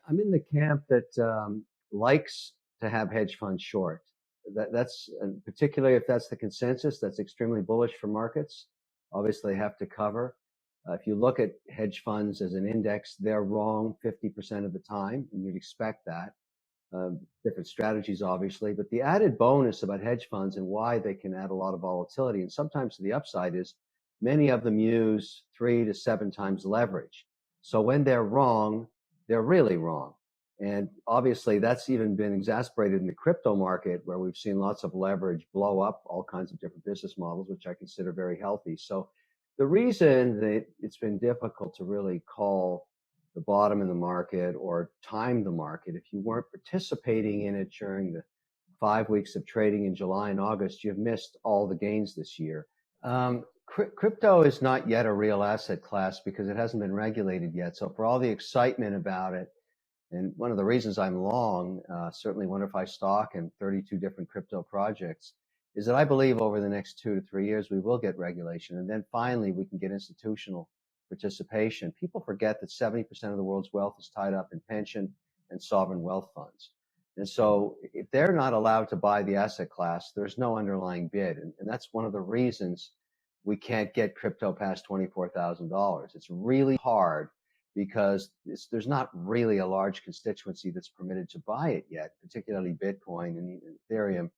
I'm in the camp that likes to have hedge funds short. That's particularly if that's the consensus, that's extremely bullish for markets. Obviously, they have to cover. If you look at hedge funds as an index, they're wrong 50% of the time, and you'd expect that. Different strategies, obviously, but the added bonus about hedge funds and why they can add a lot of volatility and sometimes to the upside is many of them use 3 to 7 times leverage. So when they're wrong, they're really wrong. And obviously that's even been exacerbated in the crypto market where we've seen lots of leverage blow up all kinds of different business models, which I consider very healthy. So the reason that it's been difficult to really call the bottom in the market or time the market, if you weren't participating in it during the 5 weeks of trading in July and August, you've missed all the gains this year. Crypto is not yet a real asset class because it hasn't been regulated yet. So for all the excitement about it, and one of the reasons I'm long, certainly WonderFi stock and 32 different crypto projects, is that I believe over the next 2 to 3 years we will get regulation, and then finally we can get institutional participation. People forget that 70% of the world's wealth is tied up in pension and sovereign wealth funds. And so if they're not allowed to buy the asset class, there's no underlying bid. And that's one of the reasons we can't get crypto past $24,000. It's really hard because there's not really a large constituency that's permitted to buy it yet, particularly Bitcoin and even Ethereum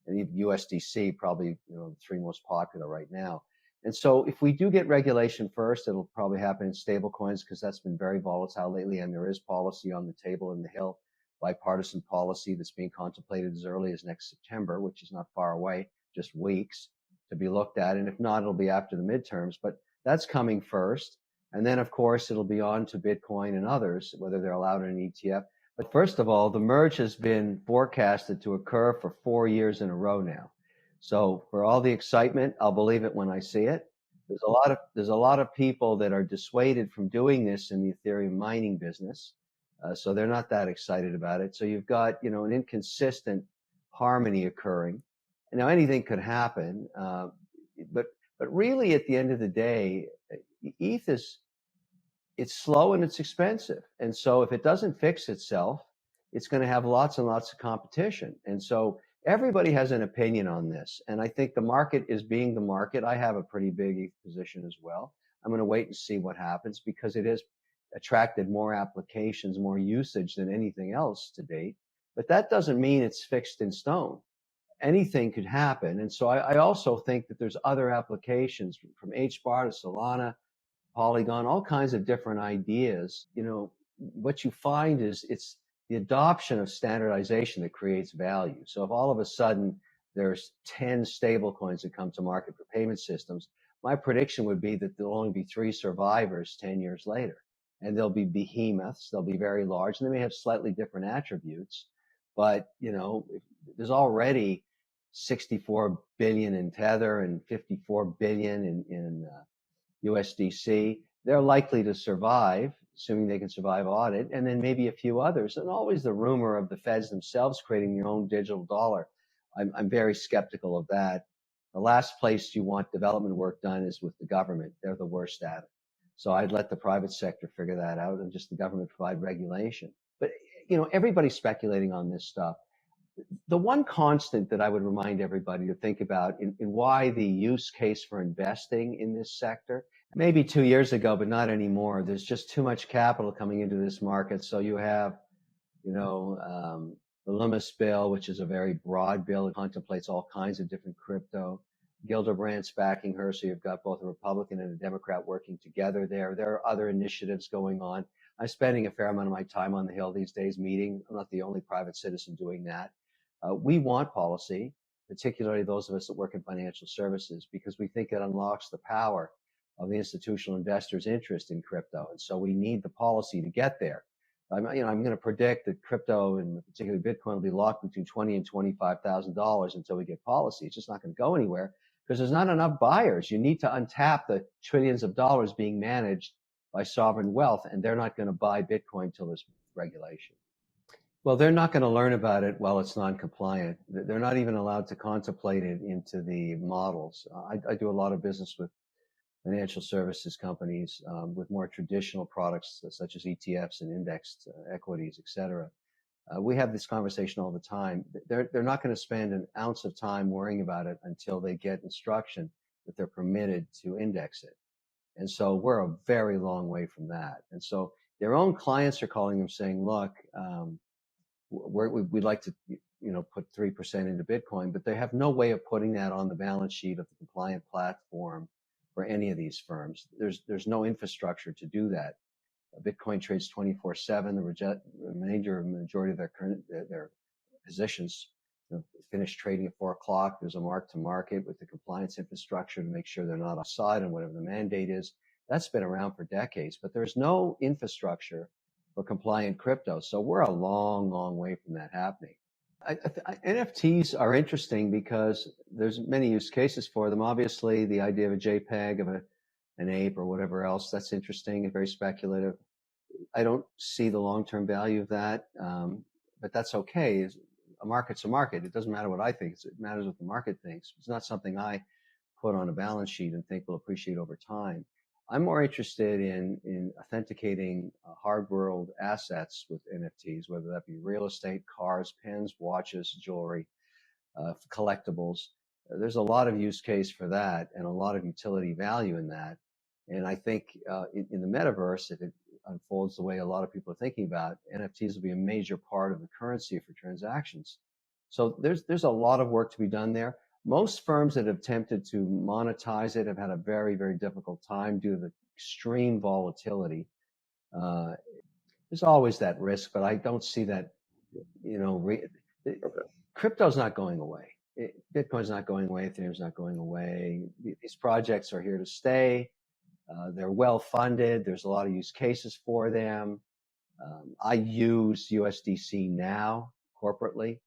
and even USDC, probably the three most popular right now. And so if we do get regulation first, it'll probably happen in stable coins because that's been very volatile lately, and there is policy on the table in the Hill, bipartisan policy that's being contemplated as early as next September, which is not far away, just weeks to be looked at. And if not, it'll be after the midterms, but that's coming first. And then, of course, it'll be on to Bitcoin and others, whether they're allowed in an ETF. But first of all, the merge has been forecasted to occur for 4 years in a row now. So for all the excitement, I'll believe it when I see it. There's a lot of people that are dissuaded from doing this in the Ethereum mining business. So they're not that excited about it. So you've got, an inconsistent harmony occurring. And now anything could happen. But really at the end of the day, ETH it's slow and it's expensive. And so if it doesn't fix itself, it's going to have lots and lots of competition. And so everybody has an opinion on this. And I think the market is being the market. I have a pretty big ETH position as well. I'm going to wait and see what happens because it has attracted more applications, more usage than anything else to date. But that doesn't mean it's fixed in stone. Anything could happen. And so I also think that there's other applications from HBAR to Solana, Polygon, all kinds of different ideas. What you find is it's the adoption of standardization that creates value. So if all of a sudden there's 10 stable coins that come to market for payment systems, my prediction would be that there'll only be 3 survivors 10 years later. And they'll be behemoths, they'll be very large, and they may have slightly different attributes. But, there's already 64 billion in Tether and 54 billion in USDC. They're likely to survive, assuming they can survive audit, and then maybe a few others. And always the rumor of the feds themselves creating their own digital dollar. I'm very skeptical of that. The last place you want development work done is with the government. They're the worst at it. So I'd let the private sector figure that out and just the government provide regulation. But, everybody's speculating on this stuff. The one constant that I would remind everybody to think about in why the use case for investing in this sector, maybe 2 years ago, but not anymore. There's just too much capital coming into this market. So you have, the Lummis bill, which is a very broad bill. It contemplates all kinds of different crypto. Gilderbrandt's backing her. So you've got both a Republican and a Democrat working together there. There are other initiatives going on. I'm spending a fair amount of my time on the Hill these days meeting. I'm not the only private citizen doing that. We want policy, particularly those of us that work in financial services, because we think it unlocks the power of the institutional investors' interest in crypto. And so we need the policy to get there. I'm going to predict that crypto and particularly Bitcoin will be locked between $20,000 and $25,000 until we get policy. It's just not going to go anywhere because there's not enough buyers. You need to untap the trillions of dollars being managed by sovereign wealth, and they're not going to buy Bitcoin till there's regulation. Well, they're not going to learn about it while it's non-compliant. They're not even allowed to contemplate it into the models. I do a lot of business with financial services companies with more traditional products such as ETFs and indexed equities, et cetera. We have this conversation all the time. They're not going to spend an ounce of time worrying about it until they get instruction that they're permitted to index it. And so we're a very long way from that. And so their own clients are calling them saying, look, we'd like to, put 3% into Bitcoin, but they have no way of putting that on the balance sheet of the compliant platform for any of these firms. There's no infrastructure to do that. Bitcoin trades 24/7. The majority of their positions finish trading at 4 o'clock. There's a mark to market with the compliance infrastructure to make sure they're not offside on whatever the mandate is. That's been around for decades, but there's no infrastructure for compliant crypto. So we're a long, long way from that happening. NFTs are interesting because there's many use cases for them. Obviously, the idea of a JPEG of an ape or whatever else, that's interesting and very speculative. I don't see the long-term value of that, but that's okay. A market's a market. It doesn't matter what I think. It matters what the market thinks. It's not something I put on a balance sheet and think will appreciate over time. I'm more interested in authenticating hard world assets with NFTs, whether that be real estate, cars, pens, watches, jewelry, collectibles. There's a lot of use case for that and a lot of utility value in that. And I think in the metaverse, if it unfolds the way a lot of people are thinking about, NFTs will be a major part of the currency for transactions. So there's a lot of work to be done there. Most firms that have attempted to monetize it have had a very, very difficult time due to the extreme volatility. There's always that risk, but I don't see that, Crypto's not going away. Bitcoin's not going away. Ethereum's not going away. These projects are here to stay. They're well funded. There's a lot of use cases for them. I use USDC now corporately.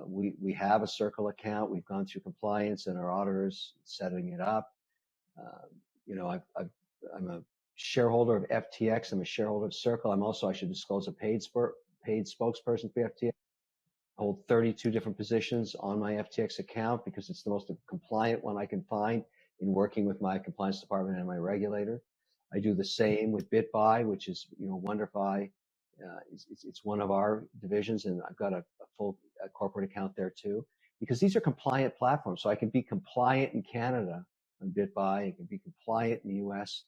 We have a Circle account. We've gone through compliance and our auditors setting it up. I'm a shareholder of FTX. I'm a shareholder of Circle. I should disclose, a paid spokesperson for FTX. I hold 32 different positions on my FTX account because it's the most compliant one I can find in working with my compliance department and my regulator. I do the same with BitBuy, which is, WonderFi. It's one of our divisions, and I've got a full corporate account there too, because these are compliant platforms. So I can be compliant in Canada on BitBuy. I can be compliant in the US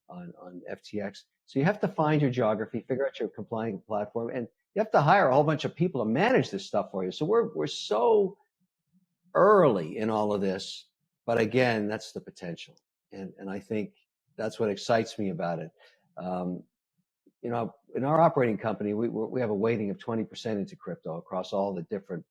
on FTX. So you have to find your geography, figure out your compliant platform, and you have to hire a whole bunch of people to manage this stuff for you. So we're so early in all of this, but again, that's the potential. And I think that's what excites me about it. In our operating company, we have a weighting of 20% into crypto across all the different